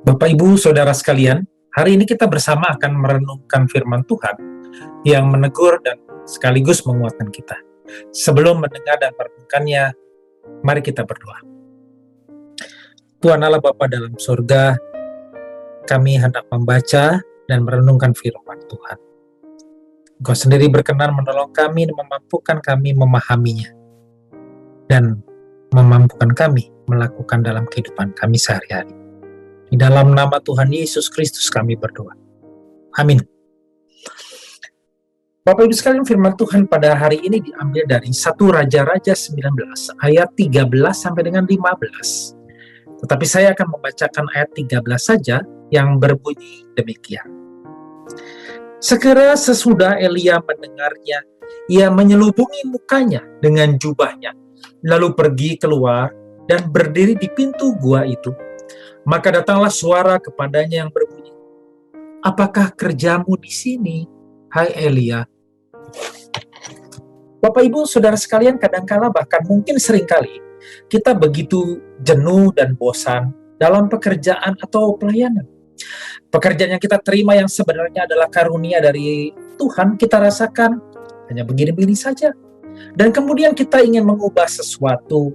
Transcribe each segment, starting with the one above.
Bapak, Ibu, Saudara sekalian, hari ini kita bersama akan merenungkan firman Tuhan yang menegur dan sekaligus menguatkan kita. Sebelum mendengar dan merenungkannya, mari kita berdoa. Tuhan Allah Bapa dalam surga, kami hendak membaca dan merenungkan firman Tuhan. Engkau sendiri berkenan menolong kami dan memampukan kami memahaminya dan memampukan kami melakukan dalam kehidupan kami sehari-hari. Di dalam nama Tuhan Yesus Kristus kami berdoa. Amin. Bapak Ibu sekalian, firman Tuhan pada hari ini diambil dari 1 Raja-Raja 19 ayat 13 sampai dengan 15. Tetapi saya akan membacakan ayat 13 saja yang berbunyi demikian. Segera sesudah Elia mendengarnya, ia menyelubungi mukanya dengan jubahnya, lalu pergi keluar dan berdiri di pintu gua itu. Maka datanglah suara kepadanya yang berbunyi, "Apakah kerjamu di sini, hai Elia?" Bapak Ibu Saudara sekalian, kadangkala bahkan mungkin seringkali kita begitu jenuh dan bosan dalam pekerjaan atau pelayanan. Pekerjaan yang kita terima yang sebenarnya adalah karunia dari Tuhan, kita rasakan hanya begini-begini saja. Dan kemudian kita ingin mengubah sesuatu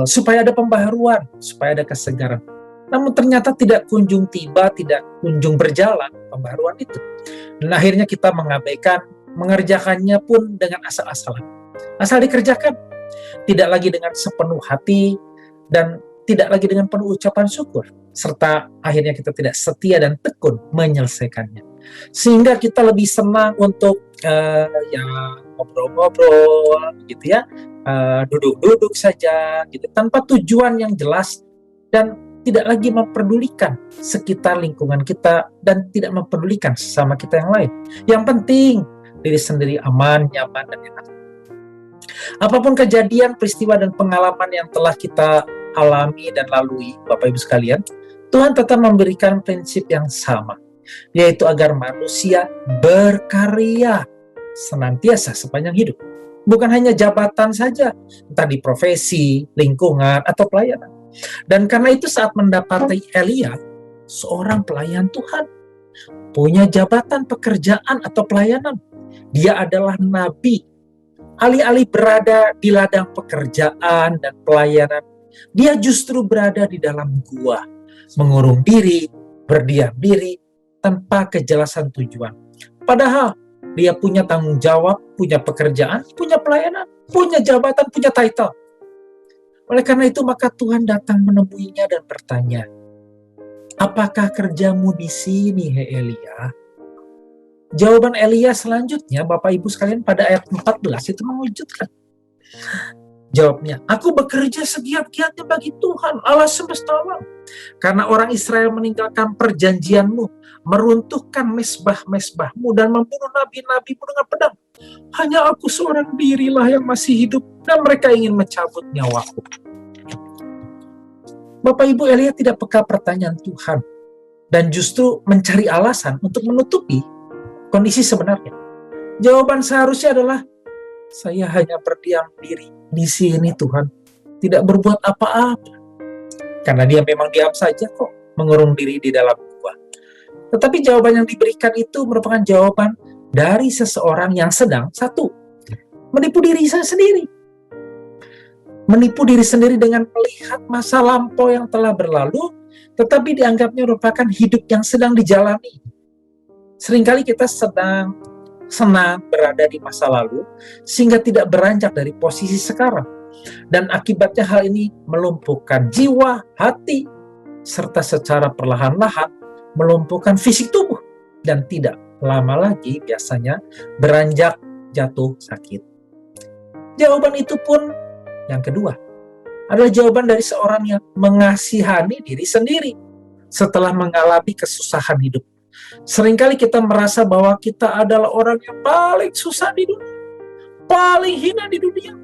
supaya ada pembaharuan, supaya ada kesegaran. Namun ternyata tidak kunjung tiba, tidak kunjung berjalan pembaharuan itu. Dan akhirnya kita mengabaikan, mengerjakannya pun dengan asal-asalan. Asal dikerjakan, tidak lagi dengan sepenuh hati, dan tidak lagi dengan penuh ucapan syukur. Serta akhirnya kita tidak setia dan tekun menyelesaikannya. Sehingga kita lebih senang untuk ngobrol-ngobrol, gitu ya, duduk-duduk saja, gitu, tanpa tujuan yang jelas, dan tidak lagi memperdulikan sekitar lingkungan kita dan tidak memperdulikan sesama kita yang lain. Yang penting diri sendiri aman, nyaman, dan enak. Apapun kejadian, peristiwa, dan pengalaman yang telah kita alami dan lalui, Bapak Ibu sekalian, Tuhan tetap memberikan prinsip yang sama, yaitu agar manusia berkarya senantiasa sepanjang hidup. Bukan hanya jabatan saja, entah di profesi, lingkungan, atau pelayanan. Dan karena itu saat mendapati Elia, seorang pelayan Tuhan, punya jabatan pekerjaan atau pelayanan. Dia adalah nabi. Alih-alih berada di ladang pekerjaan dan pelayanan, dia justru berada di dalam gua, mengurung diri, berdiam diri, tanpa kejelasan tujuan. Padahal dia punya tanggung jawab, punya pekerjaan, punya pelayanan, punya jabatan, punya title. Oleh karena itu maka Tuhan datang menemuinya dan bertanya, "Apakah kerjamu di sini, hai Elia?" Jawaban Elia selanjutnya, Bapak Ibu sekalian, pada ayat 14 itu mengejutkan. Jawabnya, "Aku bekerja segiat-giatnya bagi Tuhan, Allah semesta alam. Karena orang Israel meninggalkan perjanjianmu, meruntuhkan mesbah-mesbahmu, dan membunuh nabi-nabimu dengan pedang. Hanya aku seorang dirilah yang masih hidup, dan mereka ingin mencabut nyawaku." Bapak Ibu, Elia tidak peka pertanyaan Tuhan, dan justru mencari alasan untuk menutupi kondisi sebenarnya. Jawaban seharusnya adalah, "Saya hanya berdiam diri di sini Tuhan, tidak berbuat apa-apa." Karena dia memang diam saja kok, mengurung diri di dalam gua. Tetapi jawaban yang diberikan itu merupakan jawaban dari seseorang yang sedang, satu, menipu diri saya sendiri. Menipu diri sendiri dengan melihat masa lampau yang telah berlalu, tetapi dianggapnya merupakan hidup yang sedang dijalani. Seringkali kita sedang senang berada di masa lalu, sehingga tidak beranjak dari posisi sekarang. Dan akibatnya hal ini melumpuhkan jiwa, hati, serta secara perlahan-lahan melumpuhkan fisik tubuh. Dan tidak lama lagi biasanya beranjak jatuh sakit. Jawaban itu pun yang kedua adalah jawaban dari seorang yang mengasihani diri sendiri setelah mengalami kesusahan hidup. Seringkali kita merasa bahwa kita adalah orang yang paling susah di dunia, paling hina di dunia,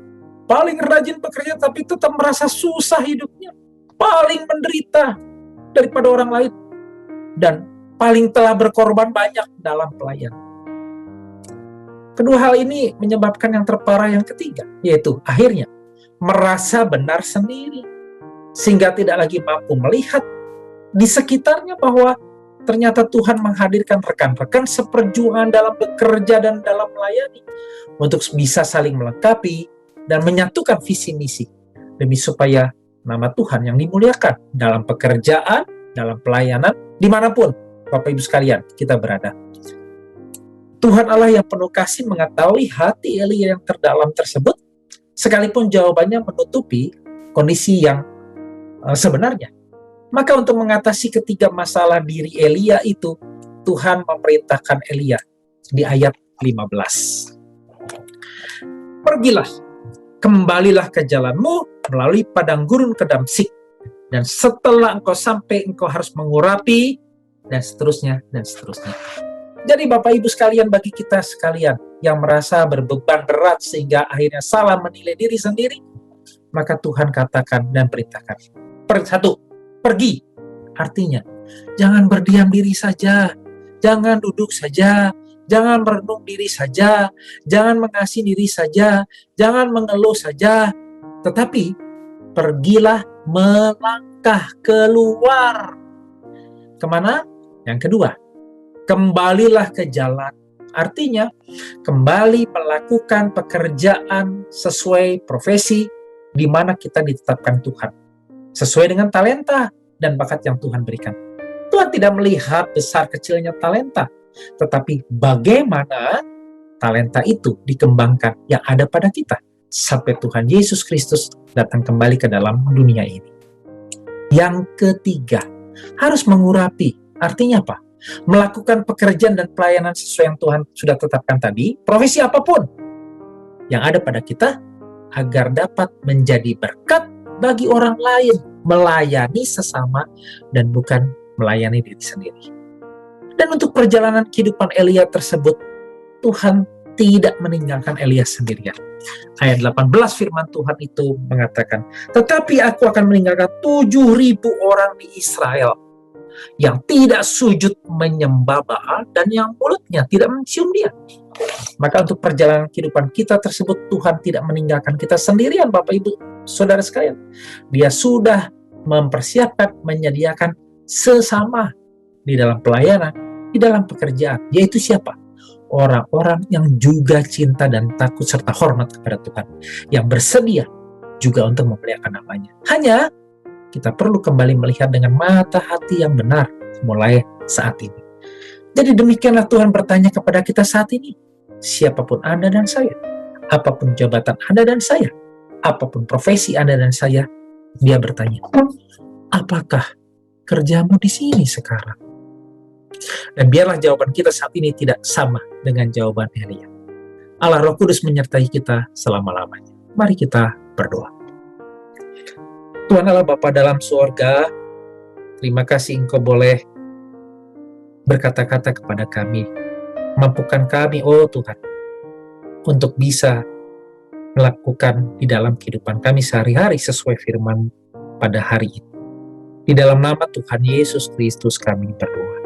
paling rajin bekerja tapi tetap merasa susah hidupnya, paling menderita daripada orang lain, dan paling telah berkorban banyak dalam pelayanan. Kedua hal ini menyebabkan yang terparah yang ketiga, yaitu akhirnya merasa benar sendiri, sehingga tidak lagi mampu melihat di sekitarnya bahwa ternyata Tuhan menghadirkan rekan-rekan seperjuangan dalam bekerja dan dalam melayani untuk bisa saling melengkapi dan menyatukan visi misi demi supaya nama Tuhan yang dimuliakan dalam pekerjaan, dalam pelayanan, dimanapun Bapak Ibu sekalian kita berada. Tuhan Allah yang penuh kasih mengetahui hati Elia yang terdalam tersebut, sekalipun jawabannya menutupi kondisi yang sebenarnya. Maka untuk mengatasi ketiga masalah diri Elia itu, Tuhan memerintahkan Elia di ayat 15. Pergilah, kembalilah ke jalanmu melalui padang gurun ke Damsyik, dan setelah engkau sampai, engkau harus mengurapi, dan seterusnya, dan seterusnya. Jadi Bapak Ibu sekalian, bagi kita sekalian yang merasa berbeban berat sehingga akhirnya salah menilai diri sendiri, maka Tuhan katakan dan perintahkan. Satu, pergi. Artinya, jangan berdiam diri saja, jangan duduk saja, jangan merenung diri saja, jangan mengasihi diri saja, jangan mengeluh saja, tetapi pergilah melangkah keluar. Kemana? Yang kedua, kembalilah ke jalan. Artinya, kembali melakukan pekerjaan sesuai profesi di mana kita ditetapkan Tuhan. Sesuai dengan talenta dan bakat yang Tuhan berikan. Tuhan tidak melihat besar kecilnya talenta, tetapi bagaimana talenta itu dikembangkan yang ada pada kita sampai Tuhan Yesus Kristus datang kembali ke dalam dunia ini. Yang ketiga, harus mengurapi. Artinya apa? Melakukan pekerjaan dan pelayanan sesuai yang Tuhan sudah tetapkan tadi, profesi apapun yang ada pada kita, agar dapat menjadi berkat bagi orang lain, melayani sesama dan bukan melayani diri sendiri. Dan untuk perjalanan kehidupan Elia tersebut, Tuhan tidak meninggalkan Elia sendirian. Ayat 18 firman Tuhan itu mengatakan, tetapi aku akan meninggalkan 7.000 orang di Israel yang tidak sujud menyembah Baal dan yang mulutnya tidak mencium dia. Maka untuk perjalanan kehidupan kita tersebut, Tuhan tidak meninggalkan kita sendirian, Bapak Ibu Saudara sekalian. Dia sudah mempersiapkan, menyediakan sesama di dalam pelayanan, di dalam pekerjaan. Yaitu siapa? Orang-orang yang juga cinta dan takut serta hormat kepada Tuhan, yang bersedia juga untuk memuliakan namanya. Hanya kita perlu kembali melihat dengan mata hati yang benar mulai saat ini. Jadi demikianlah Tuhan bertanya kepada kita saat ini. Siapapun Anda dan saya, apapun jabatan Anda dan saya, apapun profesi Anda dan saya, Dia bertanya, apakah kerjamu di sini sekarang? Dan biarlah jawaban kita saat ini tidak sama dengan jawaban Elia. Allah Roh Kudus menyertai kita selama-lamanya. Mari kita berdoa. Tuhan Allah Bapa dalam surga, terima kasih Engkau boleh berkata-kata kepada kami. Mampukan kami, oh Tuhan, untuk bisa melakukan di dalam kehidupan kami sehari-hari sesuai firman pada hari ini. Di dalam nama Tuhan Yesus Kristus kami berdoa.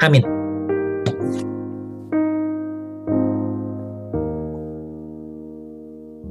Amin.